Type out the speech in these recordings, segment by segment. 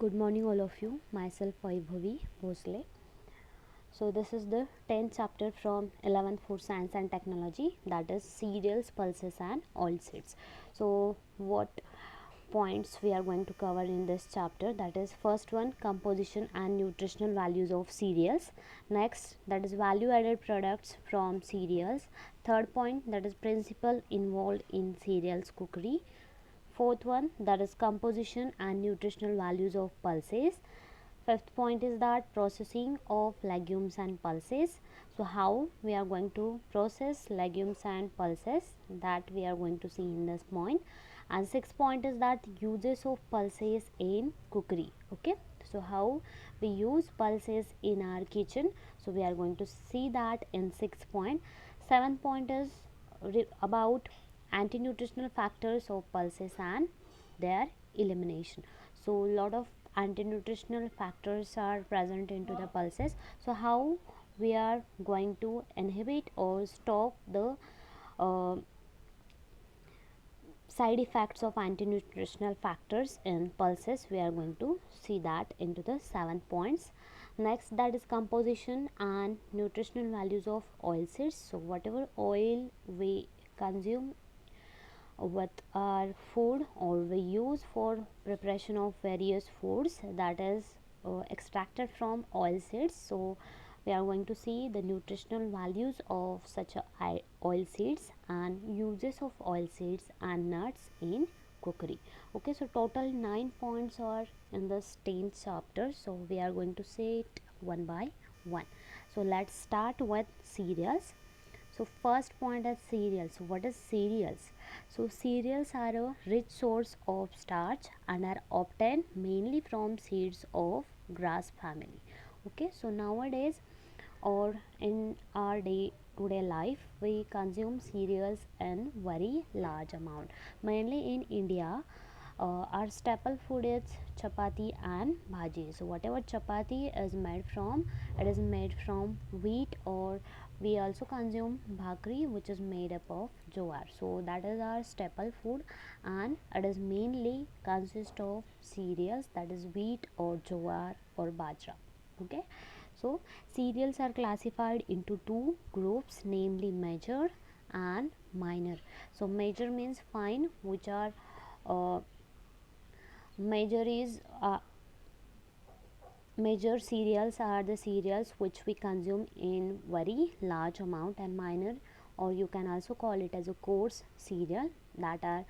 Good morning, all of you. Myself, Vaibhavi Bhosle. So, this is the 10th chapter from 11th Food Science and Technology, that is cereals, pulses, and oilseeds. So, what points we are going to cover in this chapter? That is, first one, composition and nutritional values of cereals. Next, that is value added products from cereals. Third point, that is principle involved in cereals cookery. Fourth one, that is composition and nutritional values of pulses. Fifth point is that processing of legumes and pulses. So how we are going to process legumes and pulses, that we are going to see in this point. And sixth point is that uses of pulses in cookery. Okay, so how we use pulses in our kitchen, so we are going to see that in sixth point. Seventh point is about anti-nutritional factors of pulses and their elimination. So lot of anti-nutritional factors are present into the pulses. So how we are going to inhibit or stop the uh, side effects of anti-nutritional factors in pulses, we are going to see that into the 7 points. Next, that is composition and nutritional values of oilseeds. So whatever oil we consume with our food or we use for preparation of various foods, that is extracted from oil seeds. So we are going to see the nutritional values of such oil seeds and uses of oil seeds and nuts in cookery. Okay, so total 9 points are in this 10th chapter, so we are going to say it one by one. So let's start with cereals. So first point is cereals. So what is cereals? So cereals are a rich source of starch and are obtained mainly from seeds of grass family. Okay, so nowadays or in our day to day life, we consume cereals in very large amount. Mainly in India, our staple food is chapati and bhaji. So whatever chapati is made from, it is made from wheat, or we also consume bhakri, which is made up of jowar. So that is our staple food, and it is mainly consist of cereals, that is wheat or jowar or bajra. Okay, so cereals are classified into two groups, namely major and minor. So major means fine, which are major is major cereals are the cereals which we consume in very large amount, and minor, or you can also call it as a coarse cereal, that are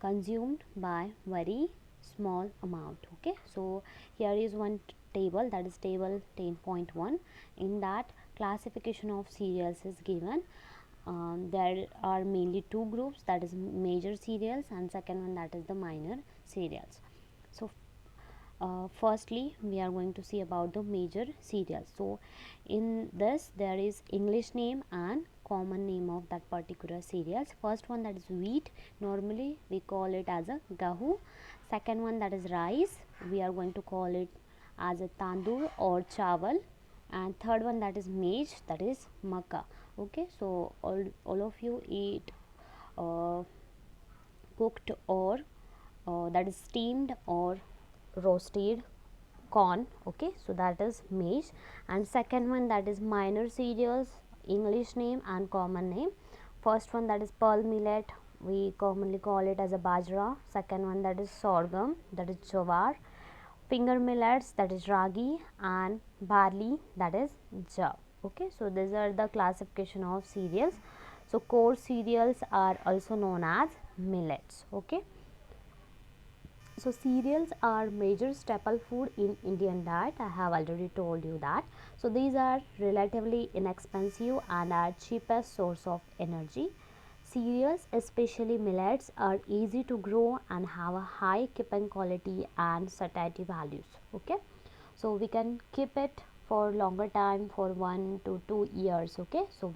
consumed by very small amount. Okay, so here is one table, that is table 10.1. in that classification of cereals is given. There are mainly two groups, that is major cereals, and second one, that is the minor cereals. So firstly we are going to see about the major cereals. So in this there is English name and common name of that particular cereals. First one, that is wheat, normally we call it as a gahu. Second one, that is rice, we are going to call it as a tandoor or chawal. And third one, that is maize, that is makka. Okay, so all of you eat cooked or that is steamed or roasted corn. Okay, so that is maize. And second one, that is minor cereals, English name and common name. First one, that is pearl millet, we commonly call it as a bajra. Second one, that is sorghum, that is jowar. Finger millets, that is ragi. And barley, that is jaw. Okay, so these are the classification of cereals. So coarse cereals are also known as millets. Okay, so cereals are major staple food in Indian diet. I have already told you that. So these are relatively inexpensive and are cheapest source of energy. Cereals, especially millets, are easy to grow and have a high keeping quality and satiety values. Okay, so we can keep it for longer time, for 1 to 2 years. Okay, so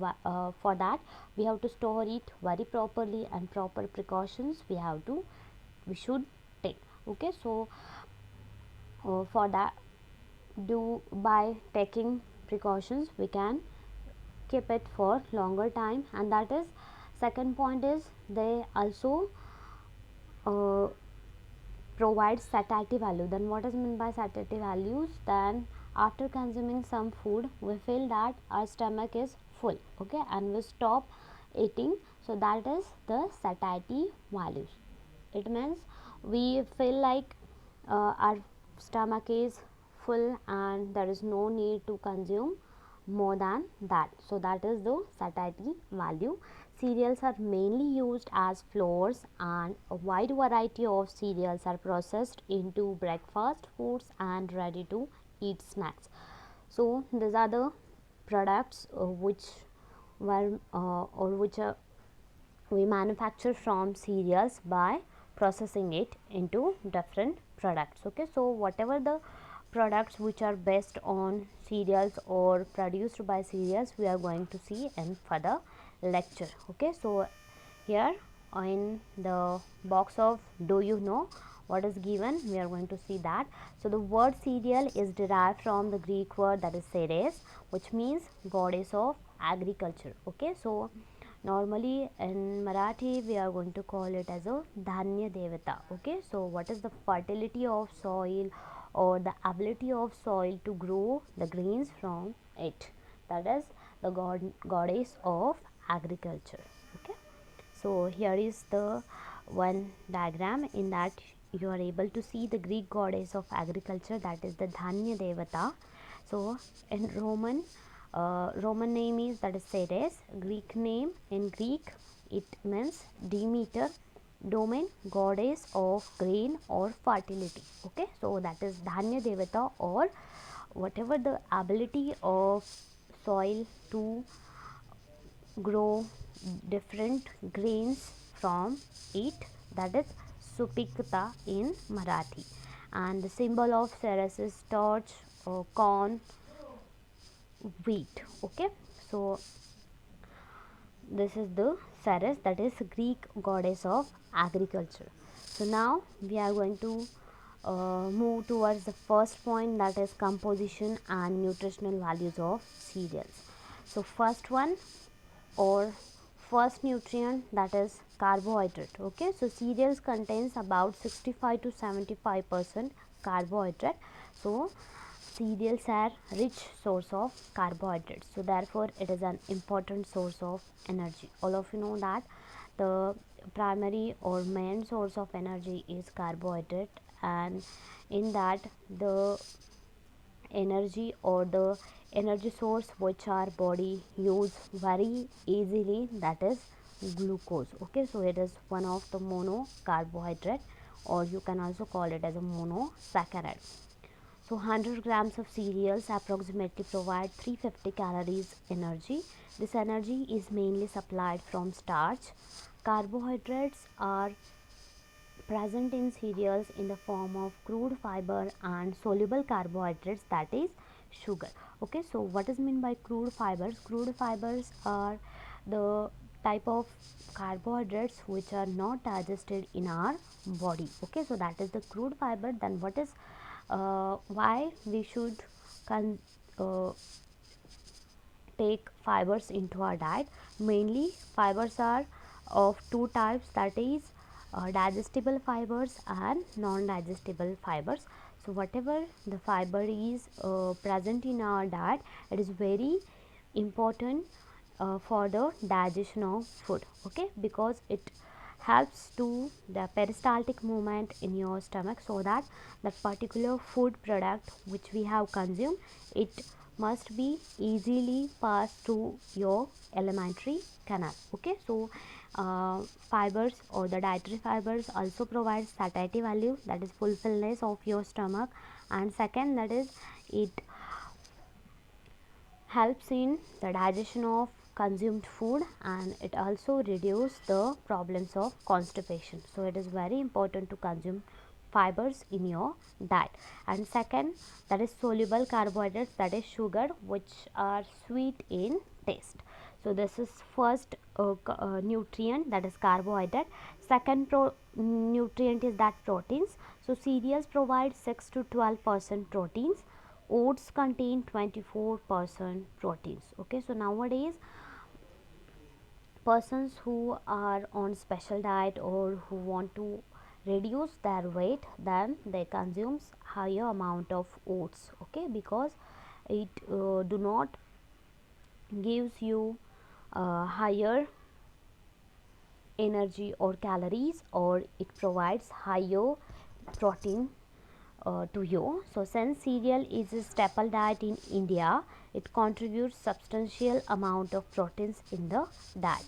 for that we have to store it very properly, and proper precautions we should take. Okay, so for that, do by taking precautions we can keep it for longer time. And that is second point is they also uh, provides satiety value. Then what is meant by satiety values? Then after consuming some food we feel that our stomach is full, okay, and we stop eating, so that is the satiety values. It means we feel like our stomach is full and there is no need to consume more than that, so that is the satiety value. Cereals are mainly used as flours, and a wide variety of cereals are processed into breakfast foods and ready to eat snacks. So these are the products which were or which are we manufacture from cereals by processing it into different products. Okay, so whatever the products which are based on cereals or produced by cereals we are going to see in further lecture. Okay, so here in the box of do you know what is given, we are going to see that. So the word cereal is derived from the Greek word that is Ceres, which means goddess of agriculture. Okay, so normally in Marathi we are going to call it as a Dhanya Devata. Okay, so what is the fertility of soil or the ability of soil to grow the grains from it, that is the goddess of agriculture. Okay, so here is the one diagram in that you are able to see the Greek goddess of agriculture, that is the Dhanya Devata. So in Roman name is that is Ceres. Greek name in Greek it means Demeter, domain goddess of grain or fertility. Okay, so that is Dhanya Devata, or whatever the ability of soil to grow different grains from it, that is Supikta in Marathi. And the symbol of Ceres is torch or corn, wheat. Okay, so this is the Ceres, that is Greek goddess of agriculture. So now we are going to move towards the first point, that is composition and nutritional values of cereals. So first one, or first nutrient, that is carbohydrate. Okay, so cereals contains about 65 to 75% carbohydrate. So cereals are rich source of carbohydrates, so therefore it is an important source of energy. All of you know that the primary or main source of energy is carbohydrate, and in that the energy or the energy source which our body use very easily, that is glucose. Okay, so it is one of the mono carbohydrate, or you can also call it as a monosaccharide. So 100 grams of cereals approximately provide 350 calories energy. This energy is mainly supplied from starch. Carbohydrates are present in cereals in the form of crude fiber and soluble carbohydrates, that is sugar. Okay, so what is meant by crude fibers? Crude fibers are the type of carbohydrates which are not digested in our body. Okay, so that is the crude fiber. Then what is why we should uh, take fibers into our diet? Mainly fibers are of two types, that is digestible fibers and non-digestible fibers. So whatever the fiber is present in our diet, it is very important for the digestion of food. Okay, because it helps to the peristaltic movement in your stomach, so that that particular food product which we have consumed, it must be easily passed through your alimentary canal. Okay, so fibers or the dietary fibers also provide satiety value, that is fulfillness of your stomach, and second, that is it helps in the digestion of consumed food, and it also reduces the problems of constipation. So it is very important to consume fibers in your diet. And second, that is soluble carbohydrates, that is sugar, which are sweet in taste. So this is first nutrient, that is carbohydrate. Second nutrient is that proteins. So cereals provide 6 to 12% proteins. Oats contain 24% proteins. Okay, so nowadays persons who are on special diet or who want to reduce their weight, then they consumes higher amount of oats, okay, because it do not gives you higher energy or calories, or it provides higher protein to you. So since cereal is a staple diet in India, it contributes substantial amount of proteins in the diet.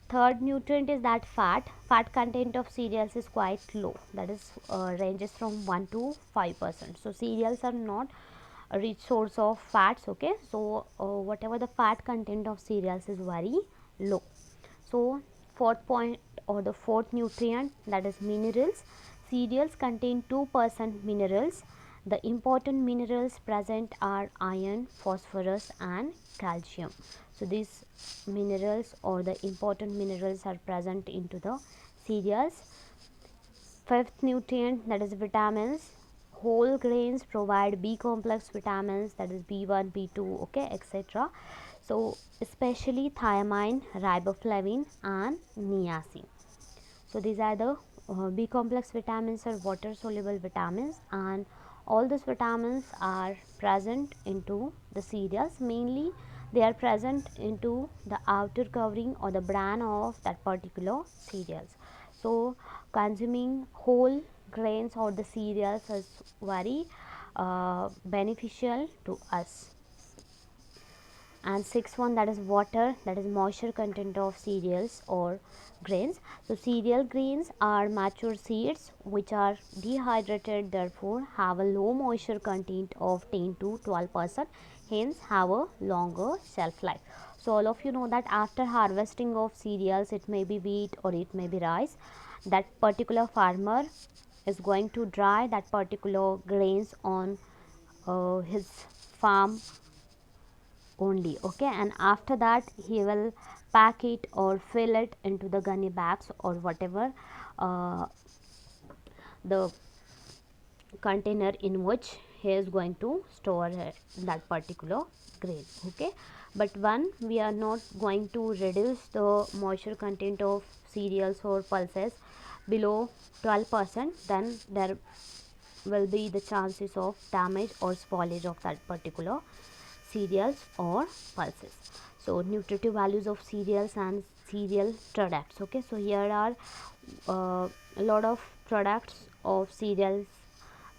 Third nutrient is that fat content of cereals is quite low, that is ranges from 1 to 5%. So cereals are not a rich source of fats, okay. So whatever the fat content of cereals is very low. So fourth point, or the fourth nutrient, that is minerals. Cereals contain 2% minerals. The important minerals present are iron, phosphorus and calcium. So these minerals or the important minerals are present into the cereals. Fifth nutrient, that is vitamins. Whole grains provide B complex vitamins, that is B1, B2, okay, etc. So especially thiamine, riboflavin and niacin. So these are the B complex vitamins are water soluble vitamins, and all these vitamins are present into the cereals. Mainly they are present into the outer covering or the bran of that particular cereals. So consuming whole grains or the cereals is very beneficial to us. And sixth one, that is water, that is moisture content of cereals or grains. So cereal grains are mature seeds which are dehydrated, therefore have a low moisture content of 10 to 12%, hence have a longer shelf life. So all of you know that after harvesting of cereals, it may be wheat or it may be rice, that particular farmer is going to dry that particular grains on his farm only, okay, and after that he will pack it or fill it into the gunny bags or whatever the container in which he is going to store that particular grain, okay. But when we are not going to reduce the moisture content of cereals or pulses below 12%, then there will be the chances of damage or spoilage of that particular cereals or pulses. So nutritive values of cereals and cereal products, okay. So here are a lot of products of cereals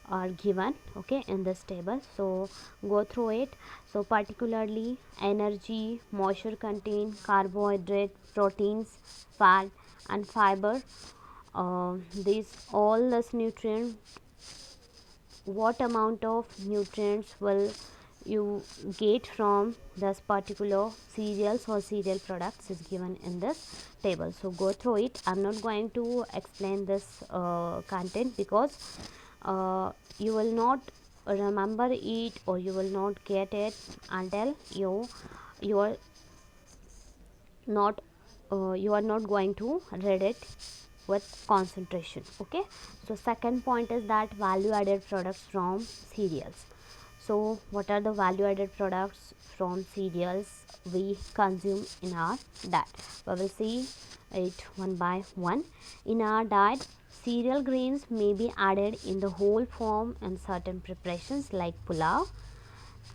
are given, okay, in this table. So go through it. So particularly energy, moisture content, carbohydrate, proteins, fat and fiber, these all this nutrient, what amount of nutrients will you get from this particular cereals or cereal products is given in this table. So go through it. I'm not going to explain this content because you will not remember it or you will not get it until you are not you are not going to read it with concentration, okay. So second point is that value added products from cereals. So what are the value added products from cereals we consume in our diet? We will see it one by one. In our diet, cereal grains may be added in the whole form in certain preparations like pulao.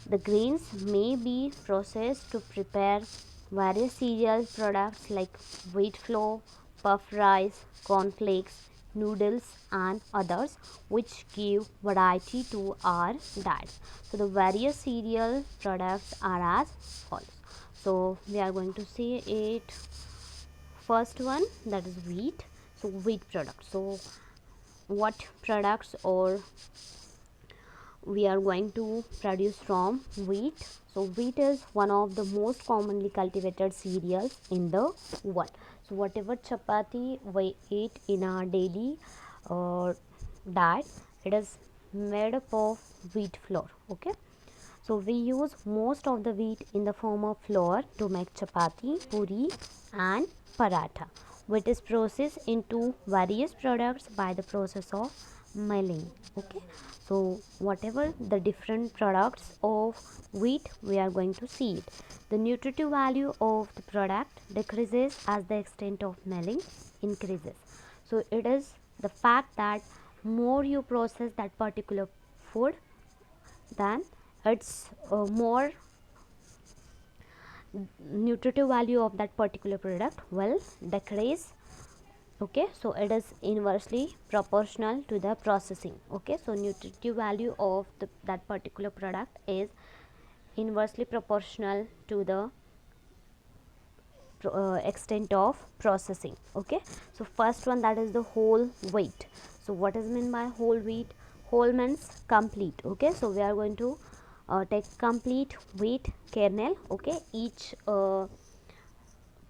The grains may be processed to prepare various cereal products like wheat flour, puff rice, cornflakes, noodles and others, which give variety to our diet. So the various cereal products are as follows. So we are going to see it. First one, that is wheat. So wheat products. So what products or we are going to produce from wheat. So wheat is one of the most commonly cultivated cereals in the world. So whatever chapati we eat in our daily uh, diet, it is made up of wheat flour, okay. So we use most of the wheat in the form of flour to make chapati, puri and paratha, which is processed into various products by the process of milling, okay. So whatever the different products of wheat, we are going to see it. The nutritive value of the product decreases as the extent of milling increases. So it is the fact that more you process that particular food, then its more nutritive value of that particular product will decrease. Okay, so it is inversely proportional to the processing. Okay, so nutritive value of that particular product is inversely proportional to the extent of processing. Okay, so first one, that is the whole wheat. So what is meant by whole wheat? Whole means complete. Okay, so we are going to take complete wheat kernel. Okay, each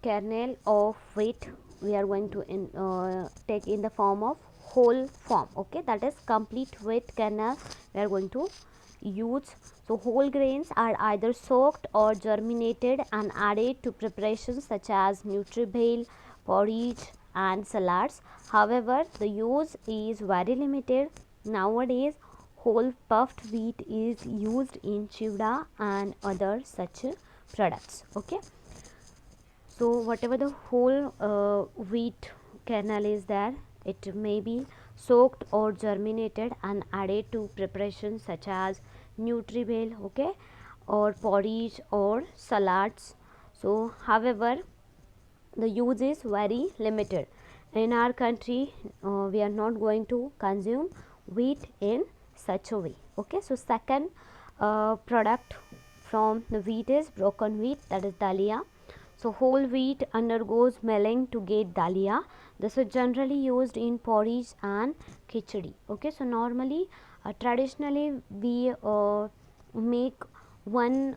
kernel of wheat we are going to take in the form of whole form. Okay, that is complete wheat kernel we are going to use. So whole grains are either soaked or germinated and added to preparations such as nutribale, porridge and salads. However, the use is very limited nowadays. Whole puffed wheat is used in chivda and other such products. Okay, so whatever the whole wheat kernel is there, it may be soaked or germinated and added to preparations such as nutribale, okay, or porridge or salads. So however, the use is very limited. In our country, we are not going to consume wheat in such a way. Okay, so second product from the wheat is broken wheat, that is dalia. So whole wheat undergoes milling to get dalia. This is generally used in porridge and khichdi. Okay, so normally traditionally we make one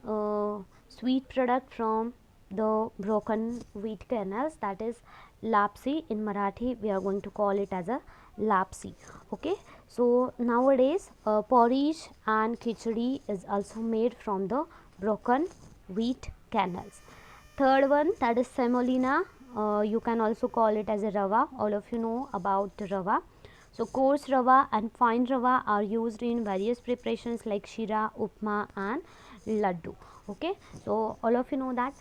sweet product from the broken wheat kernels, that is lapsi. In Marathi we are going to call it as a lapsi. Okay, so nowadays porridge and khichdi is also made from the broken wheat kernels. Third one, that is semolina. You can also call it as a rava. All of you know about rava. So coarse rava and fine rava are used in various preparations like shira, upma and laddu. Okay, so all of you know that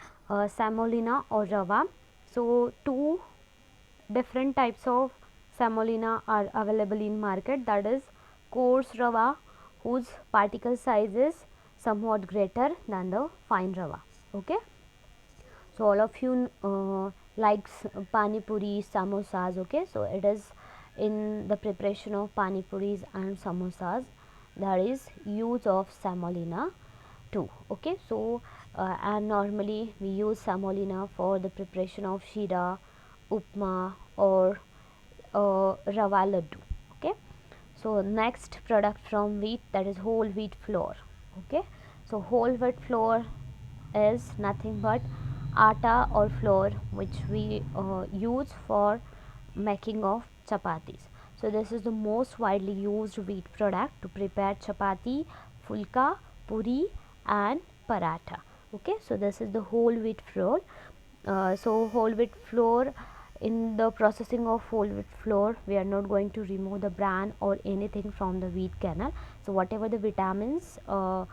semolina or rava. So two different types of semolina are available in market, that is coarse rava, whose particle size is somewhat greater than the fine rava. Okay, so all of you likes pani puri, samosas. Okay, so it is in the preparation of pani puris and samosas there is use of semolina too. Okay, so and normally we use semolina for the preparation of shira, upma or rava laddu. Okay, so next product from wheat, that is whole wheat flour. Okay, so whole wheat flour is nothing but atta or flour which we use for making of chapatis. So this is the most widely used wheat product to prepare chapati, fulka, puri and paratha. Okay, so this is the whole wheat flour. So whole wheat flour, in the processing of whole wheat flour we are not going to remove the bran or anything from the wheat kernel. So whatever the vitamins are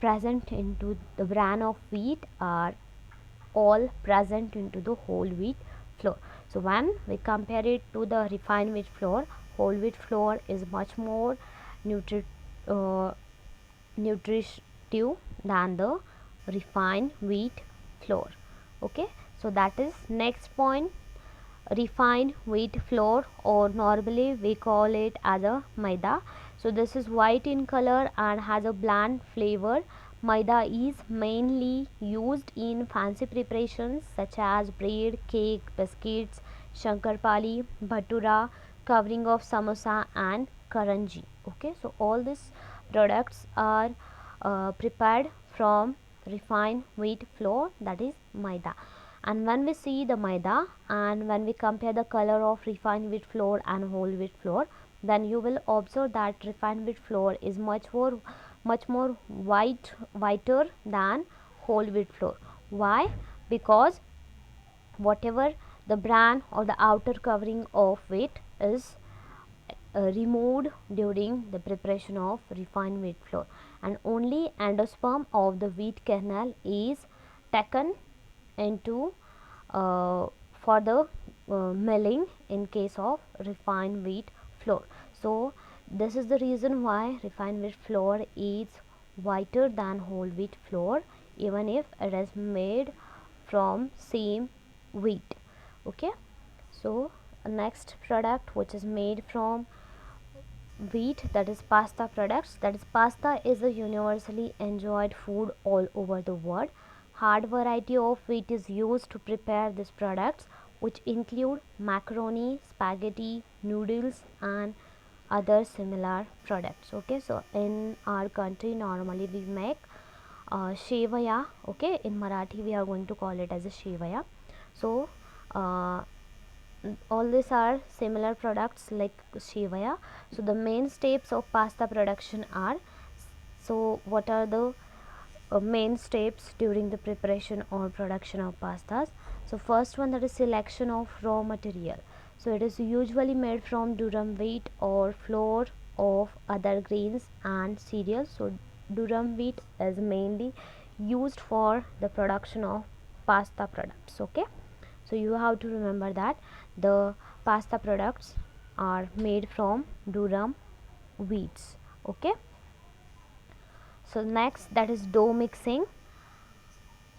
present into the bran of wheat are all present into the whole wheat flour. So when we compare it to the refined wheat flour, whole wheat flour is much more uh, nutritive than the refined wheat flour. Okay, so that is next point, refined wheat flour, or normally we call it as a maida. So this is white in color and has a bland flavor. Maida is mainly used in fancy preparations such as bread, cake, biscuits, shankarpali, bhatura, covering of samosa and karanji. Okay, so all these products are prepared from refined wheat flour, that is maida. And when we see the maida and when we compare the color of refined wheat flour and whole wheat flour, then you will observe that refined wheat flour is much more whiter than whole wheat flour. Why? Because whatever the bran or the outer covering of wheat is removed during the preparation of refined wheat flour, and only endosperm of the wheat kernel is taken into for the milling in case of refined wheat flour. So this is the reason why refined wheat flour is whiter than whole wheat flour, even if it is made from same wheat. Okay, so next product which is made from wheat, that is pasta products. That is, pasta is a universally enjoyed food all over the world. Hard variety of wheat is used to prepare these products, which include macaroni, spaghetti, noodles and other similar products. Okay, so in our country normally we make shevaya. Okay, in Marathi we are going to call it as a shevaya. So all these are similar products like shevaya. So the main steps of pasta production are, so what are the main steps during the preparation or production of pastas? So first one, that is selection of raw material. So it is usually made from durum wheat or flour of other grains and cereals. So durum wheat is mainly used for the production of pasta products. Okay, so you have to remember that the pasta products are made from durum wheats. Okay, so next, that is dough mixing.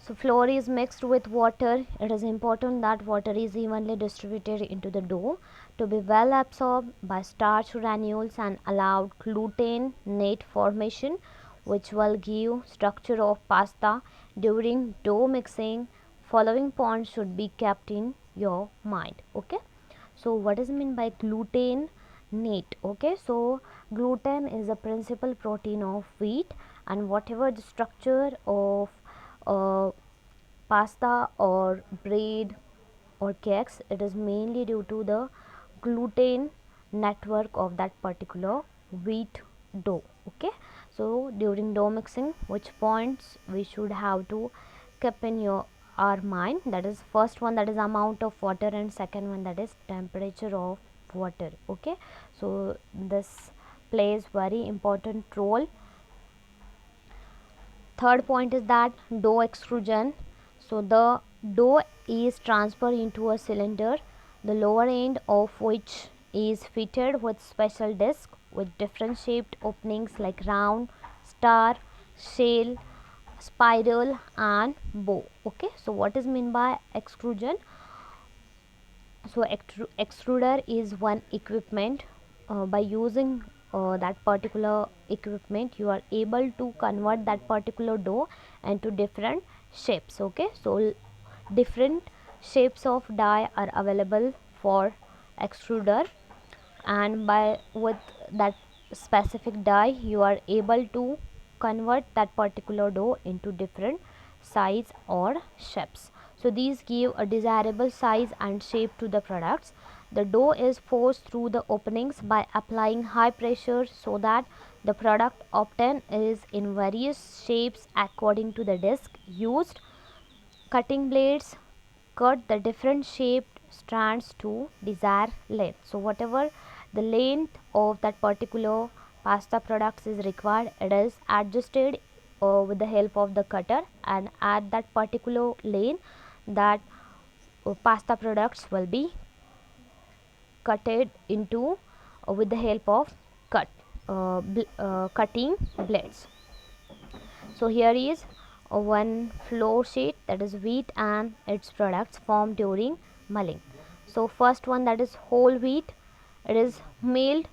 So flour is mixed with water. It is important that water is evenly distributed into the dough to be well absorbed by starch granules and allowed gluten net formation, which will give structure of pasta. During dough mixing, following points should be kept in your mind. Okay, so what is meant by gluten net? Okay, so gluten is a principal protein of wheat, and whatever the structure of pasta or bread or cakes, it is mainly due to the gluten network of that particular wheat dough. Okay, so during dough mixing, which points we should have to keep in our mind? That is, first one, that is amount of water, and second one, that is temperature of water. Okay, so this plays very important role. Third point is that dough extrusion. So the dough is transferred into a cylinder, the lower end of which is fitted with special disc with different shaped openings like round, star, shell, spiral and bow. Okay, so what is meant by extrusion? So extruder is one equipment. By using that particular equipment, you are able to convert that particular dough into different shapes. Okay, so different shapes of die are available for extruder, and by with that specific die you are able to convert that particular dough into different size or shapes. So these give a desirable size and shape to the products. The dough is forced through the openings by applying high pressure so that the product obtained is in various shapes according to the disc used. Cutting blades cut the different shaped strands to desired length. So whatever the length of that particular pasta products is required, it is adjusted with the help of the cutter, and at that particular length that pasta products will be cutted into with the help of cutting blades. So here is one flow sheet, that is wheat and its products formed during milling. So first one, that is whole wheat. It is milled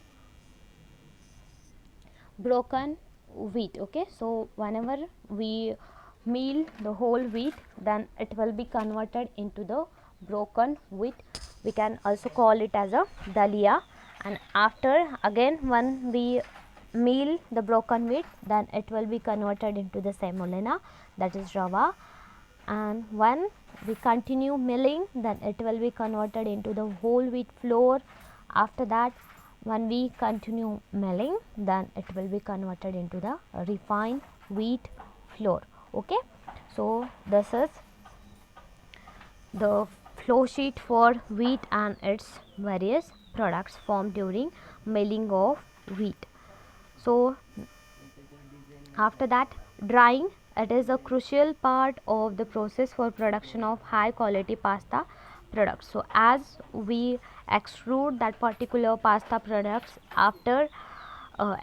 broken wheat. Okay, so whenever we mill the whole wheat, then it will be converted into the broken wheat. We can also call it as a dalia. And after again when we mill the broken wheat, then it will be converted into the semolina, that is rava. And when we continue milling, then it will be converted into the whole wheat flour. After that, when we continue milling, then it will be converted into the refined wheat flour. Okay, so this is the flow sheet for wheat and its various products formed during milling of wheat. So after that, drying, it is a crucial part of the process for production of high quality pasta. products. So as we extrude that particular pasta products, after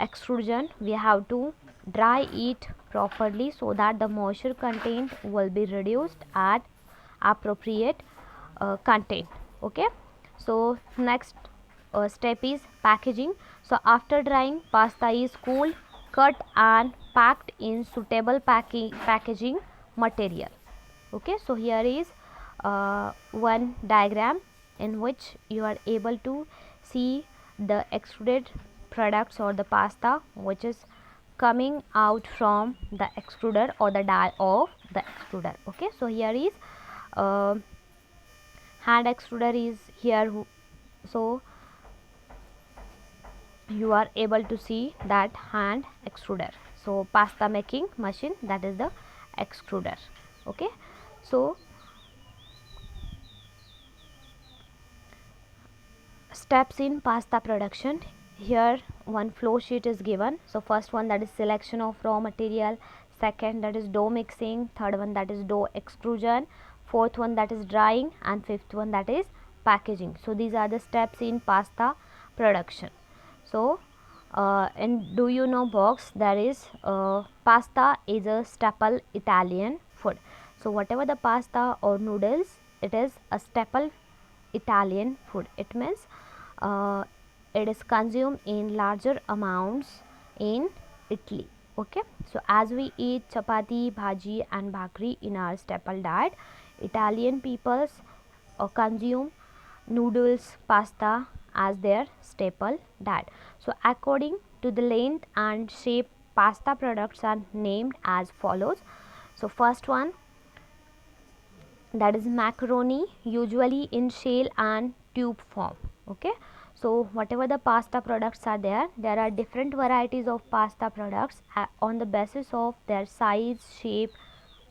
extrusion we have to dry it properly so that the moisture content will be reduced at appropriate content. Okay, so next step is packaging. So after drying, pasta is cooled, cut and packed in suitable packaging material. Okay, so here is one diagram in which you are able to see the extruded products or the pasta which is coming out from the extruder or the die of the extruder. Okay, so here is hand extruder is here, so you are able to see that hand extruder. So pasta making machine, that is the extruder. Okay, so steps in pasta production. Here one flow sheet is given. So first one, that is selection of raw material, second that is dough mixing, third one that is dough extrusion, fourth one that is drying, and fifth one that is packaging. So these are the steps in pasta production. So in Do You Know box, there is pasta is a staple Italian food. So whatever the pasta or noodles, it is a staple Italian food. It means it is consumed in larger amounts in Italy. Okay, so as we eat chapati, bhaji and bhakri in our staple diet, Italian peoples consume noodles, pasta as their staple diet. So according to the length and shape, pasta products are named as follows. So first one, that is macaroni, usually in shell and tube form. Okay, so whatever the pasta products are there, there are different varieties of pasta products on the basis of their size, shape,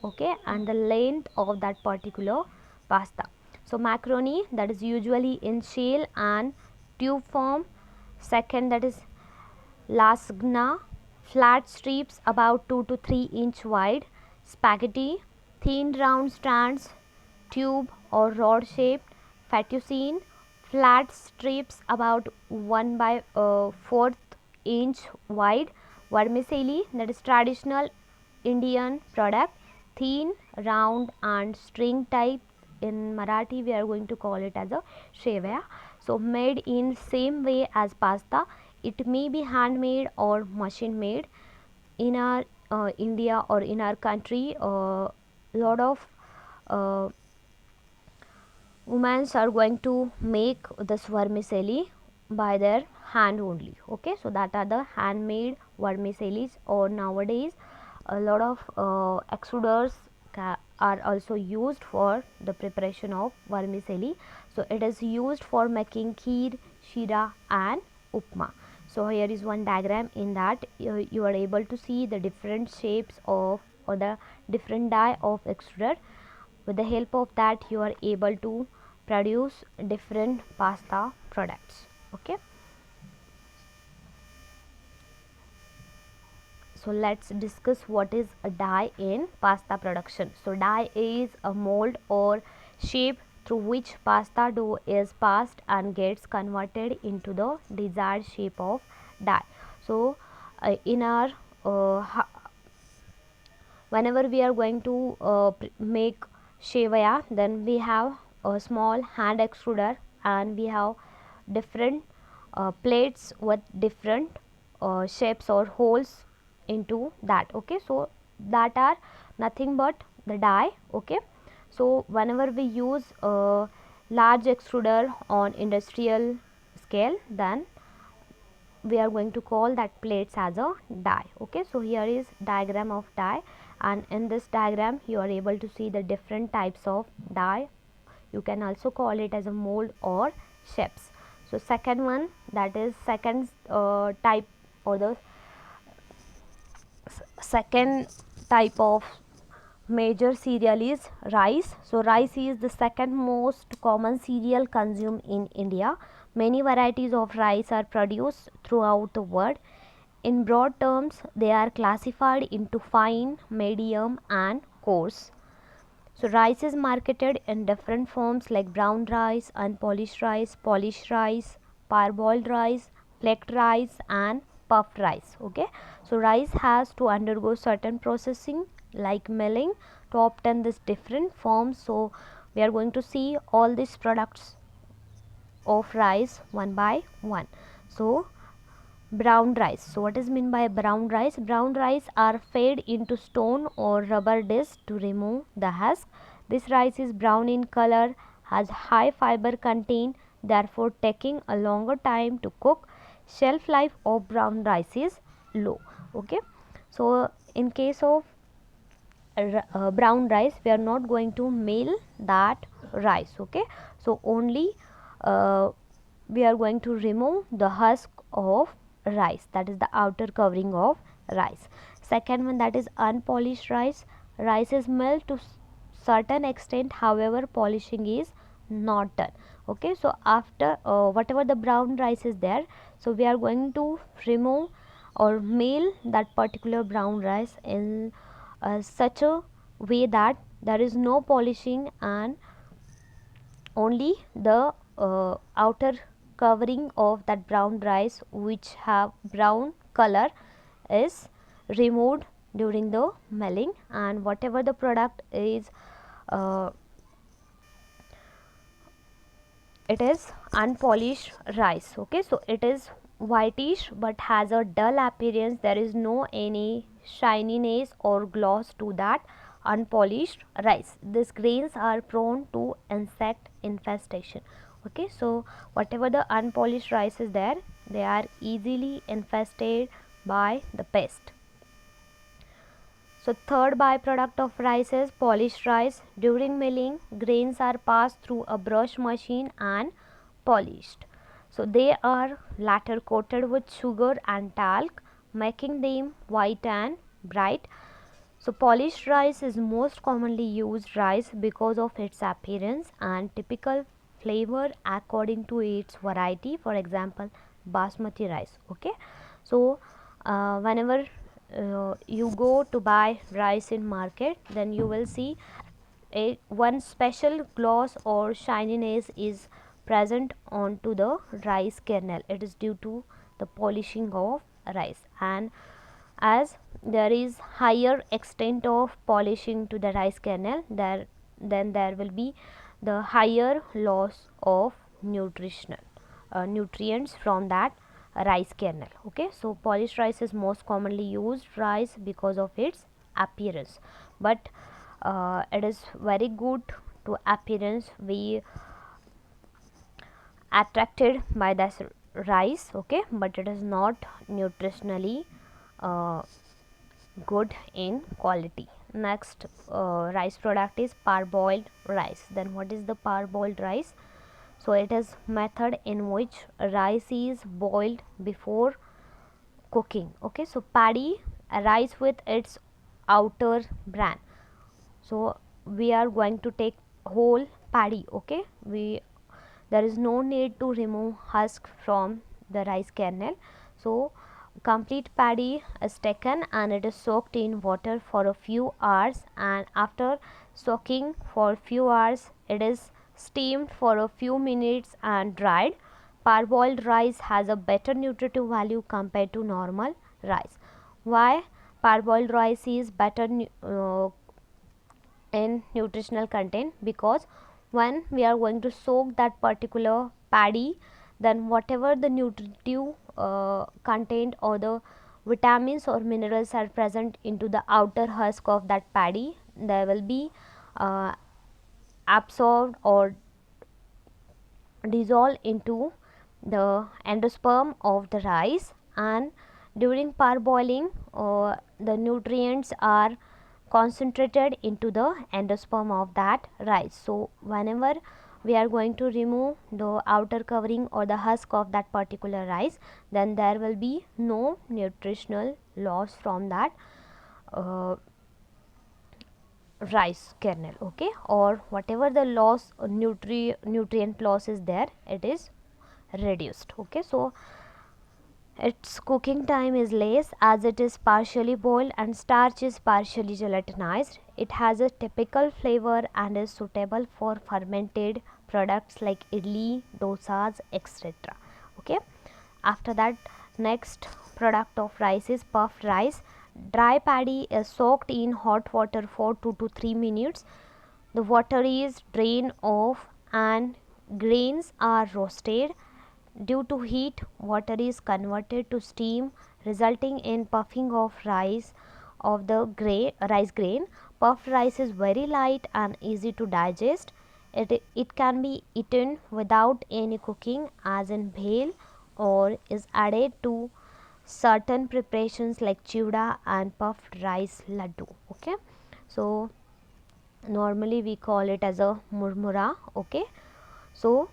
okay, and the length of that particular pasta. So macaroni, that is usually in shell and tube form. Second, that is lasagna, flat strips about 2 to 3 inch wide. Spaghetti, thin round strands, tube or rod shaped. Fettuccine, flat strips about 1 by 4th inch wide. Vermicelli, that is traditional Indian product, thin, round and string type. In Marathi we are going to call it as a shevya. So made in same way as pasta. It may be handmade or machine made. In our India or in our country, lot of women are going to make this vermicelli by their hand only. Okay, so that are the handmade vermicellis. Or nowadays a lot of extruders are also used for the preparation of vermicelli. So it is used for making kheer, shira and upma. So here is one diagram. In that you are able to see the different shapes of or the different die of extruder. With the help of that you are able to produce different pasta products. Okay, so let's discuss what is a die in pasta production. So die is a mold or shape through which pasta dough is passed and gets converted into the desired shape of die. So in our whenever we are going to make shevaya, then we have a small hand extruder and we have different plates with different shapes or holes into that. Okay, so that are nothing but the die. Okay, so whenever we use a large extruder on industrial scale, then we are going to call that plates as a die. Okay, so here is diagram of die, and in this diagram you are able to see the different types of die. You can also call it as a mold or shapes. So second one, that is second type or the second type of major cereal is rice. So rice is the second most common cereal consumed in India. Many varieties of rice are produced throughout the world. In broad terms, they are classified into fine, medium and coarse. So rice is marketed in different forms like brown rice, unpolished rice, polished rice, parboiled rice, flaked rice and puffed rice. Okay, so rice has to undergo certain processing like milling to obtain this different forms. So we are going to see all these products of rice one by one. So brown rice. So what is mean by brown rice? Brown rice are fed into stone or rubber disc to remove the husk. This rice is brown in color, has high fiber content, therefore taking a longer time to cook. Shelf life of brown rice is low. Okay, so in case of brown rice, we are not going to mill that rice. Okay, so only we are going to remove the husk of rice, that is the outer covering of rice. Second one, that is unpolished rice. Rice is milled to certain extent, however polishing is not done. Okay, so after whatever the brown rice is there, so we are going to remove or mill that particular brown rice in such a way that there is no polishing and only the outer covering of that brown rice which have brown color is removed during the milling, and whatever the product is uh, it is unpolished rice. Okay, so it is whitish but has a dull appearance. There is no any shininess or gloss to that unpolished rice. These grains are prone to insect infestation. Okay, so whatever the unpolished rice is there, they are easily infested by the pest. So third byproduct of rice is polished rice. During milling, grains are passed through a brush machine and polished. So they are later coated with sugar and talc, making them white and bright. So polished rice is most commonly used rice because of its appearance and typical flavor according to its variety. For example, basmati rice. Okay, so whenever you go to buy rice in market, then you will see a one special gloss or shininess is present onto the rice kernel. It is due to the polishing of rice, and as there is higher extent of polishing to the rice kernel, then there will be the higher loss of nutrients from that rice kernel. Okay, so polished rice is most commonly used rice because of its appearance, but it is very good to appearance. We attracted by this rice. Okay, but it is not nutritionally uh, good in quality. Next rice product is parboiled rice. Then what is the parboiled rice? So it is method in which rice is boiled before cooking. Okay, so paddy rice with its outer bran. So we are going to take whole paddy. Okay, there is no need to remove husk from the rice kernel. So complete paddy is taken and it is soaked in water for a few hours, and after soaking for few hours it is steamed for a few minutes and dried. Parboiled rice has a better nutritive value compared to normal rice. Why parboiled rice is better in nutritional content? Because when we are going to soak that particular paddy, then whatever the nutritive content or the vitamins or minerals are present into the outer husk of that paddy, they will be uh, absorbed or dissolved into the endosperm of the rice, and during parboiling the nutrients are concentrated into the endosperm of that rice. So whenever we are going to remove the outer covering or the husk of that particular rice, then there will be no nutritional loss from that rice kernel. Okay, or whatever the loss nutrient loss is there, it is reduced. Okay, so Its cooking time is less as it is partially boiled and starch is partially gelatinized. It has a typical flavor and is suitable for fermented products like idli, dosas, etc. Okay. After that, next product of rice is puffed rice. Dry paddy is soaked in hot water for 2 to 3 minutes. The water is drained off and grains are roasted. Due to heat, water is converted to steam, resulting in puffing of rice of the rice grain. Puffed rice is very light and easy to digest. It can be eaten without any cooking as in bhel, or is added to certain preparations like chiuda and puffed rice laddu. Okay, so normally we call it as a murmura. Okay, so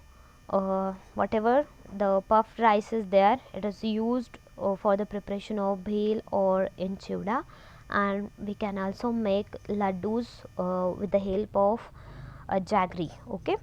whatever the puffed rice is there, it is used for the preparation of bhel or in chiuda, and we can also make laddus with the help of jaggery. Okay,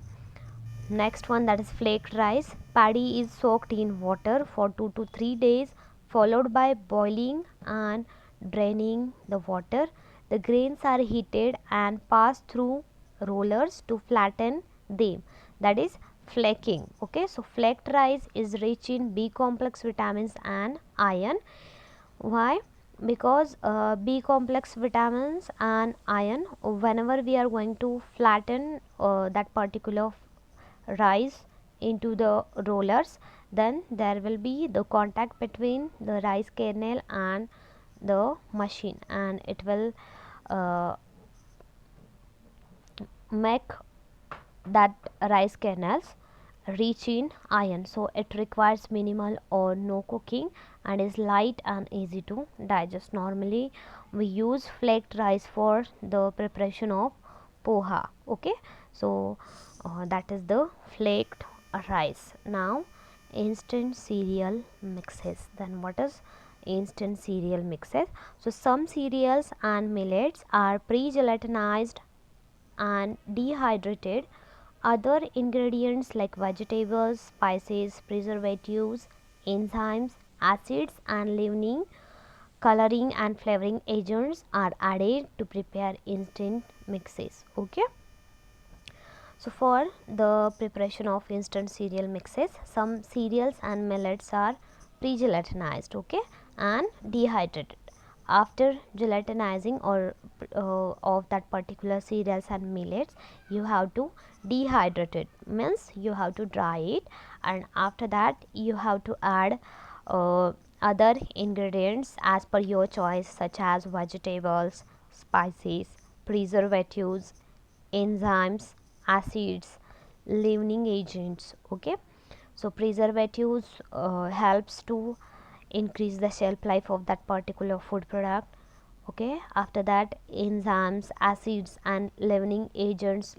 next one, that is flaked rice. Paddy is soaked in water for 2 to 3 days, followed by boiling and draining the water. The grains are heated and passed through rollers to flatten them, that is flaking. Okay, so flaked rice is rich in B complex vitamins and iron. Why? Because B complex vitamins and iron, whenever we are going to flatten that particular rice into the rollers, then there will be the contact between the rice kernel and the machine, and it will make that rice kernels rich in iron. So it requires minimal or no cooking and is light and easy to digest. Normally we use flaked rice for the preparation of poha. Okay, so that is the flaked rice. Now instant cereal mixes. Then what is instant cereal mixes? So some cereals and millets are pre-gelatinized and dehydrated. Other ingredients like vegetables, spices, preservatives, enzymes, acids and leavening, coloring and flavoring agents are added to prepare instant mixes. Okay, so for the preparation of instant cereal mixes, some cereals and millets are pre-gelatinized, okay, and dehydrated. After gelatinizing or of that particular cereals and millets, you have to dehydrate it, means you have to dry it, and after that you have to add other ingredients as per your choice, such as vegetables, spices, preservatives, enzymes, acids, leavening agents. Okay, so preservatives helps to increase the shelf life of that particular food product. Okay, after that, enzymes, acids and leavening agents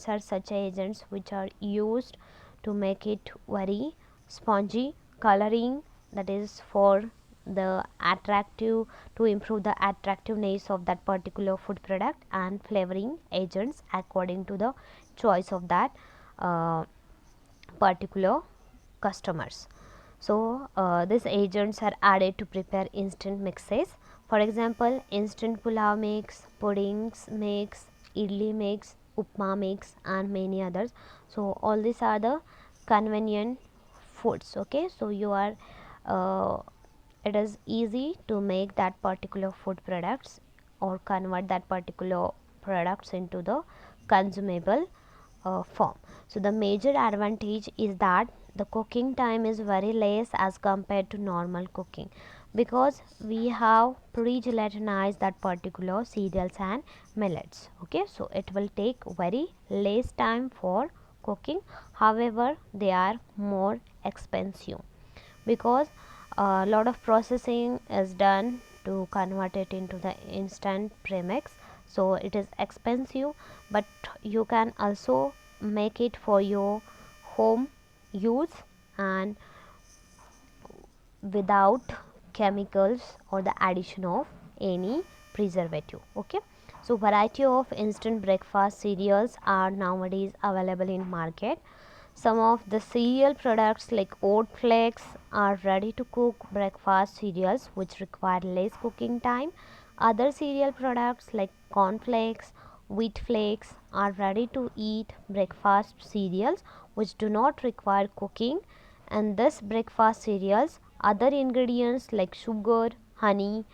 are such agents which are used to make it very spongy. Coloring, that is for the attractive, to improve the attractiveness of that particular food product, and flavoring agents according to the choice of that particular customers. So these agents are added to prepare instant mixes. For example, instant pulao mix, puddings mix, idli mix, upma mix and many others. So all these are the convenient foods. Okay, so you are it is easy to make that particular food products or convert that particular products into the consumable form. So the major advantage is that the cooking time is very less as compared to normal cooking, because we have pre-gelatinized that particular cereals and millets. Okay, so it will take very less time for cooking. However, they are more expensive because a lot of processing is done to convert it into the instant premix, so it is expensive, but you can also make it for your home use and without chemicals or the addition of any preservative. Okay, so variety of instant breakfast cereals are nowadays available in market. Some of the cereal products like oat flakes are ready to cook breakfast cereals which require less cooking time. Other cereal products like corn flakes, wheat flakes are ready to eat breakfast cereals which do not require cooking. And this breakfast cereals, other ingredients like sugar, honey,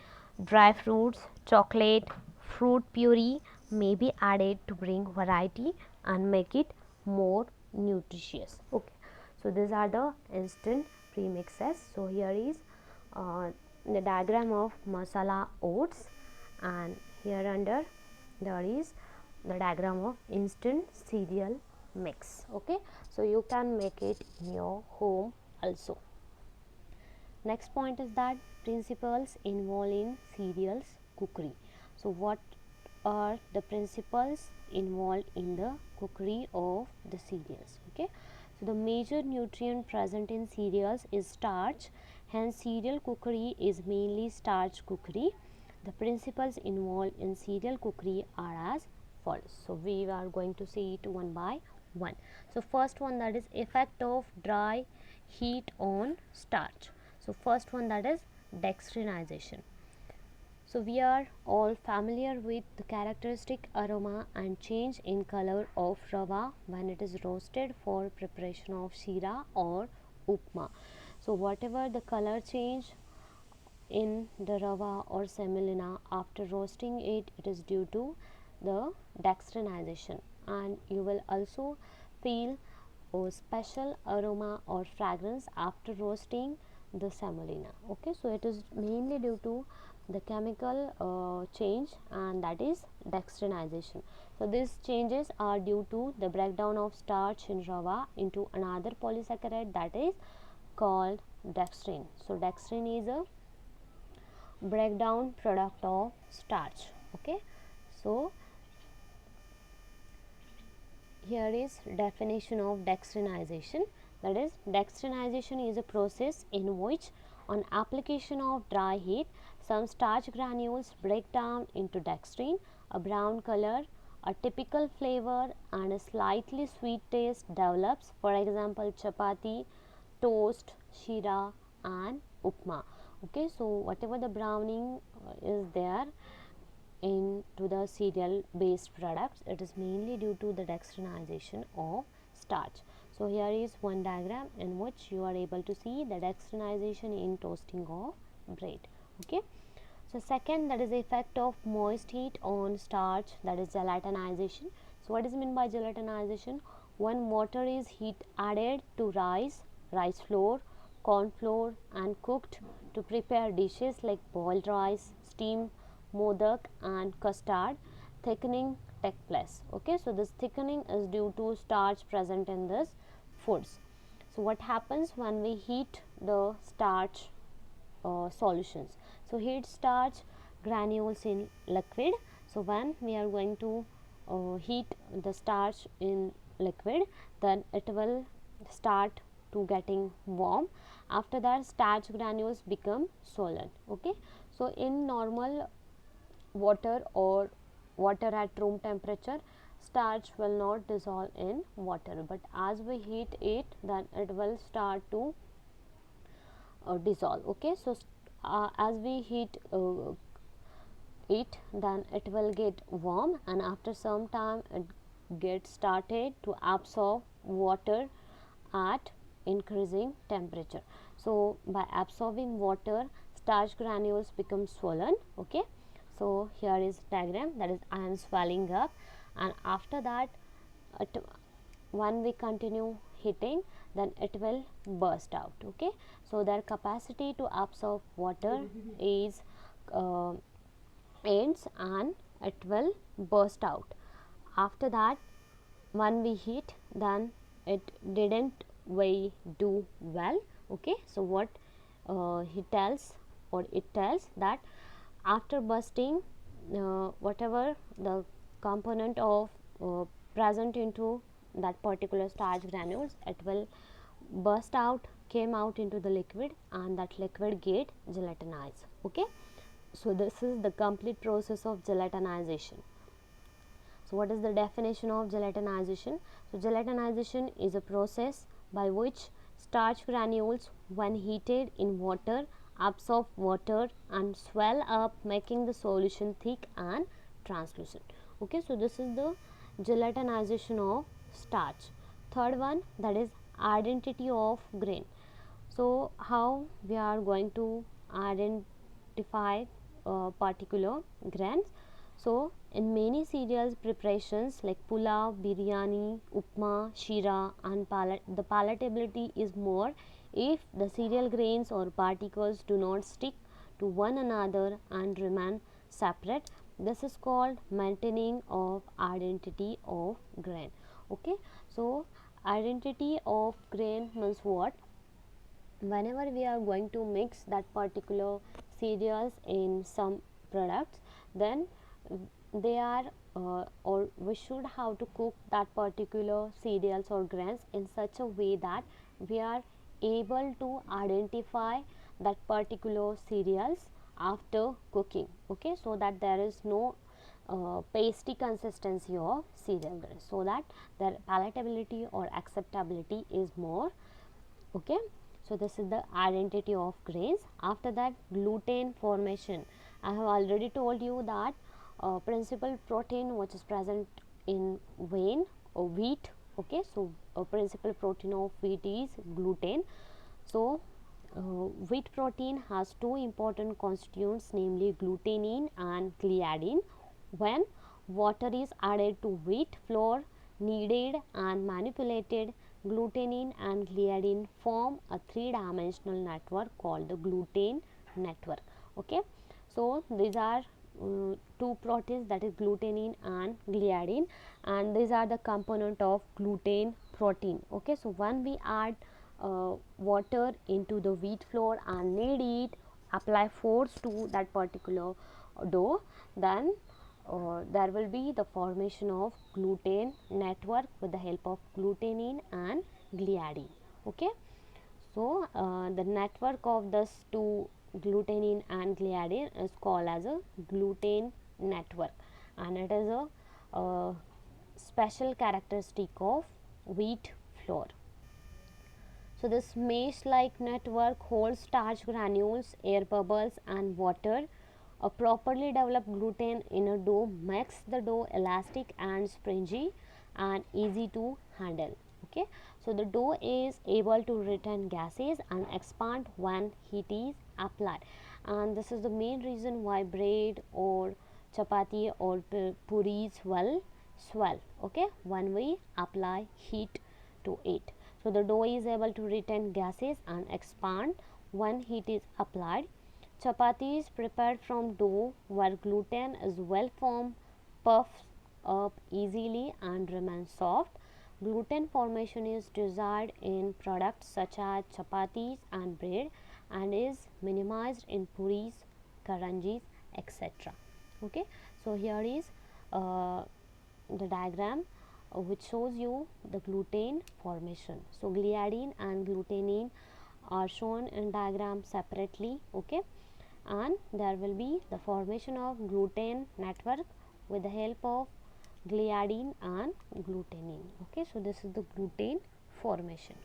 dry fruits, chocolate, fruit puree may be added to bring variety and make it more nutritious. Okay, so these are the instant premixes. So here is the diagram of masala oats, and here under there is the diagram of instant cereal mix. Okay, so you can make it in your home also. Next point is that principles involved in cereals cookery. So what are the principles involved in the cookery of the cereals? Okay, so the major nutrient present in cereals is starch, hence cereal cookery is mainly starch cookery. The principles involved in cereal cookery are as follows. So we are going to see it one by one. So first one, that is effect of dry heat on starch. So first one, that is dextrinization. So we are all familiar with the characteristic aroma and change in color of rava when it is roasted for preparation of shira or upma. So whatever the color change in the rava or semolina after roasting it, it is due to the dextrinization, and you will also feel a special aroma or fragrance after roasting the semolina. Okay, so it is mainly due to the chemical change, and that is dextrinization. So these changes are due to the breakdown of starch in rava into another polysaccharide that is called dextrin. So dextrin is a breakdown product of starch. Okay, so here is definition of dextrinization. That is, dextrinization is a process in which on application of dry heat some starch granules break down into dextrin. A brown color, a typical flavor and a slightly sweet taste develops. For example, chapati, toast, shira and upma. Okay, so whatever the browning is there into the cereal based products, it is mainly due to the dextrinization of starch. So here is one diagram in which you are able to see the dextrinization in toasting of bread. Okay, so second, that is the effect of moist heat on starch, that is gelatinization. So what is meant by gelatinization? When water is heat added to rice flour, corn flour and cooked to prepare dishes like boiled rice, steamed modak and custard, thickening take place. Okay, so this thickening is due to starch present in this foods. So what happens when we heat the starch solutions? So heat starch granules in liquid. So when we are going to heat the starch in liquid, then it will start to getting warm. After that, starch granules become solid. Okay, so in normal water or water at room temperature, starch will not dissolve in water, but as we heat it, then it will start to dissolve. Okay, so as we heat it, then it will get warm, and after some time it gets started to absorb water at increasing temperature. So by absorbing water, starch granules become swollen. Okay, so here is diagram, that is I am swelling up, and after that when we continue heating, then it will burst out. Okay, so their capacity to absorb water is ends and it will burst out. After that, when we heat, then it didn't we do well. Okay, so what he tells or it tells that after bursting, whatever the component of present into that particular starch granules, it will burst out, came out into the liquid, and that liquid get gelatinized. Okay, so this is the complete process of gelatinization. So what is the definition of gelatinization? So gelatinization is a process by which starch granules, when heated in water, absorb water and swell up, making the solution thick and translucent. Okay, so this is the gelatinization of starch. Third one, that is identity of grain. So how we are going to identify particular grains? So in many cereals preparations like pulao, biryani, upma, shira and the palatability is more if the cereal grains or particles do not stick to one another and remain separate. This is called maintaining of identity of grain. Okay, so identity of grain means what? Whenever we are going to mix that particular cereals in some products, then they are or we should have to cook that particular cereals or grains in such a way that we are able to identify that particular cereals after cooking. Okay, so that there is no pasty consistency of cereal grains, so that their palatability or acceptability is more. Okay, so this is the identity of grains. After that, gluten formation. I have already told you that principal protein which is present in grain or wheat. Okay, so principal protein of wheat is gluten. So wheat protein has two important constituents, namely glutenin and gliadin. When water is added to wheat flour, kneaded and manipulated, glutenin and gliadin form a three-dimensional network called the gluten network. Okay, so these are two proteins, that is glutenin and gliadin, and these are the component of gluten protein. Okay, so when we add water into the wheat flour and knead it, apply force to that particular dough, then there will be the formation of gluten network with the help of glutenin and gliadin. Okay, so the network of this two, glutenin and gliadin, is called as a gluten network, and it is a special characteristic of wheat flour. So this mesh-like network holds starch granules, air bubbles and water. A properly developed gluten in a dough makes the dough elastic and springy and easy to handle. Okay, so the dough is able to retain gases and expand when heat is applied, and this is the main reason why bread or chapati or puris will swell. Okay, when we apply heat to it. So the dough is able to retain gases and expand when heat is applied. Chapati is prepared from dough where gluten is well formed, puffs up easily and remains soft. Gluten formation is desired in products such as chapatis and bread and is minimized in puris, karanjis, etc. Okay, so here is the diagram which shows you the gluten formation. So gliadin and glutenin are shown in diagram separately. Okay, and there will be the formation of gluten network with the help of gliadin and glutenin. Okay, so this is the gluten formation.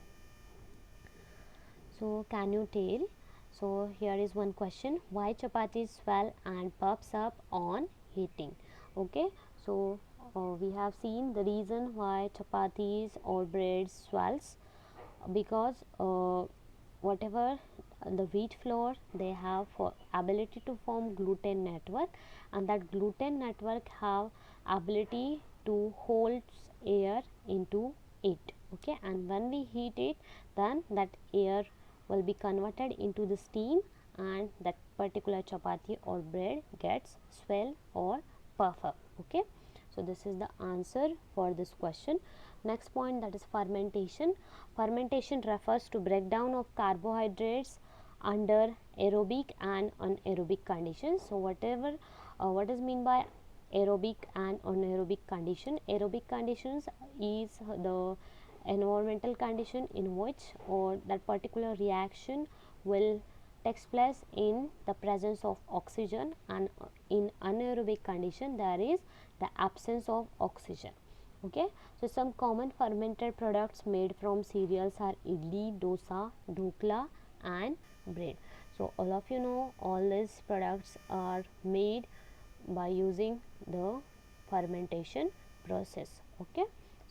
So can you tell? So here is one question: why chapatis swell and puffs up on heating? Okay, so we have seen the reason why chapatis or bread swells, because whatever the wheat flour, they have for ability to form gluten network, and that gluten network have ability to hold air into it. Okay, and when we heat it, then that air will be converted into the steam, and that particular chapati or bread gets swell or puff up. Okay, so this is the answer for this question. Next point, that is fermentation. Fermentation refers to breakdown of carbohydrates under aerobic and anaerobic conditions. So whatever what is mean by aerobic and anaerobic condition? Aerobic conditions is the environmental condition in which or that particular reaction will takes place in the presence of oxygen, and in anaerobic condition there is the absence of oxygen. Okay, so some common fermented products made from cereals are idli, dosa, dhokla and bread. So all of you know all these products are made by using the fermentation process. Okay,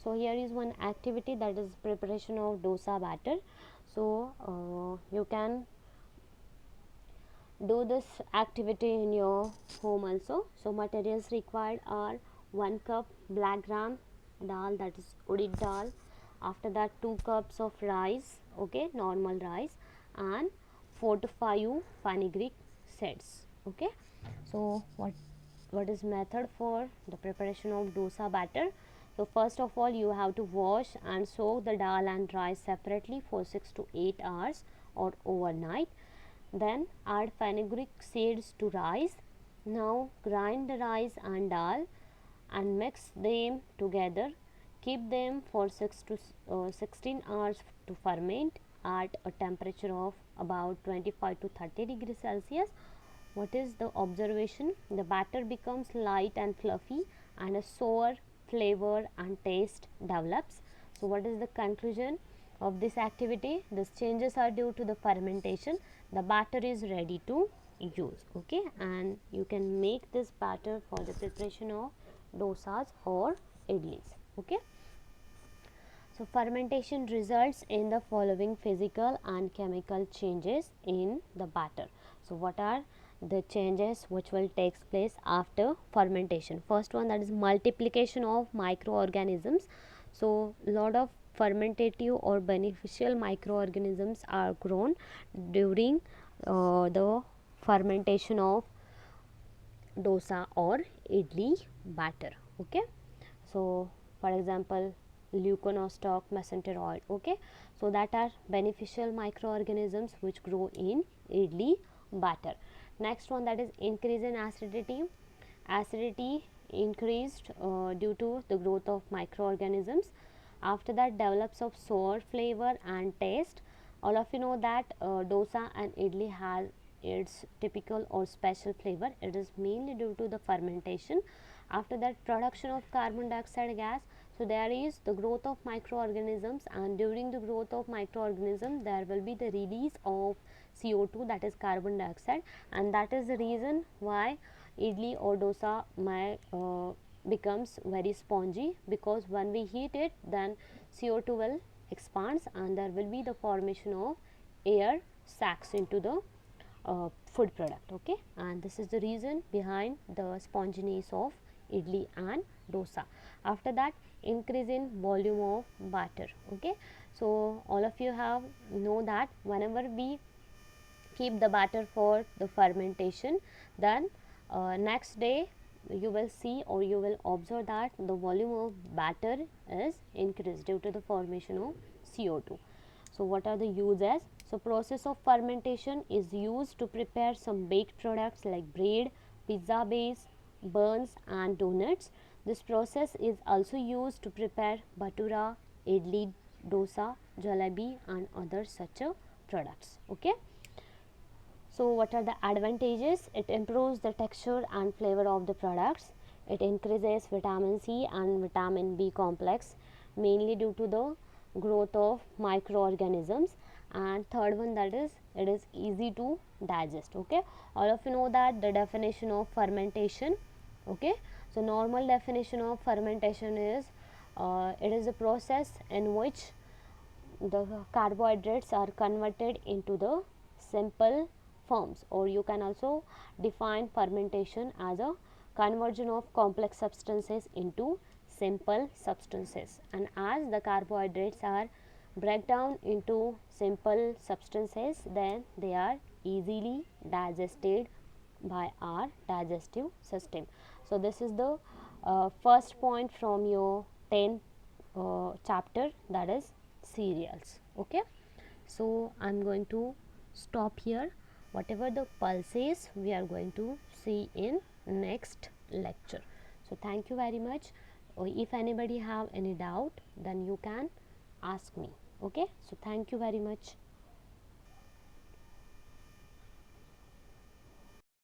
so here is one activity, that is preparation of dosa batter. So you can do this activity in your home also. So materials required are 1 cup black gram dal, that is urid dal. After that 2 cups of rice, okay, normal rice, and 4 to 5 fenugreek seeds. Okay, so what is method for the preparation of dosa batter? So first of all you have to wash and soak the dal and rice separately for 6 to 8 hours or overnight. Then add fenugreek seeds to rice. Now grind the rice and dal and mix them together. Keep them for 6 to 16 hours to ferment at a temperature of about 25 to 30 degrees Celsius. What is the observation? The batter becomes light and fluffy and a sour flavor and taste develops. So what is the conclusion of this activity? These changes are due to the fermentation. The batter is ready to use. Okay, and you can make this batter for the preparation of dosas or idlis. Okay, so fermentation results in the following physical and chemical changes in the batter. So what are the changes which will take place after fermentation? First one, that is multiplication of microorganisms. So lot of fermentative or beneficial microorganisms are grown during the fermentation of dosa or idli batter. Okay, so for example leuconostoc, messenger oil. Okay, so that are beneficial microorganisms which grow in idli batter. Next one, that is increase in acidity. Acidity increased due to the growth of microorganisms. After that develops of sour flavor and taste. All of you know that dosa and idli has its typical or special flavor. It is mainly due to the fermentation. After that production of carbon dioxide gas. So there is the growth of microorganisms, and during the growth of microorganisms there will be the release of CO2, that is carbon dioxide, and that is the reason why idli or dosa becomes very spongy, because when we heat it then CO2 will expands and there will be the formation of air sacs into the food product. Okay, and this is the reason behind the sponginess of idli and dosa. After that, increase in volume of batter. Okay, so all of you have know that whenever we keep the batter for the fermentation, then next day you will see or you will observe that the volume of batter is increased due to the formation of CO2. So what are the uses? So process of fermentation is used to prepare some baked products like bread, pizza base, buns and donuts. This process is also used to prepare bhatura, idli, dosa, jalebi and other such products. Okay, so what are the advantages? It improves the texture and flavor of the products. It increases vitamin C and vitamin B complex, mainly due to the growth of microorganisms. And third one, that is it is easy to digest. Okay, all of you know that the definition of fermentation. Okay, so normal definition of fermentation is it is a process in which the carbohydrates are converted into the simple forms, or you can also define fermentation as a conversion of complex substances into simple substances. And as the carbohydrates are break down into simple substances, then they are easily digested by our digestive system. So this is the first point from your 10th chapter, that is cereals. Okay, so I'm going to stop here. Whatever the pulses we are going to see in next lecture. So thank you very much. If anybody have any doubt, then you can ask me. Okay, so thank you very much.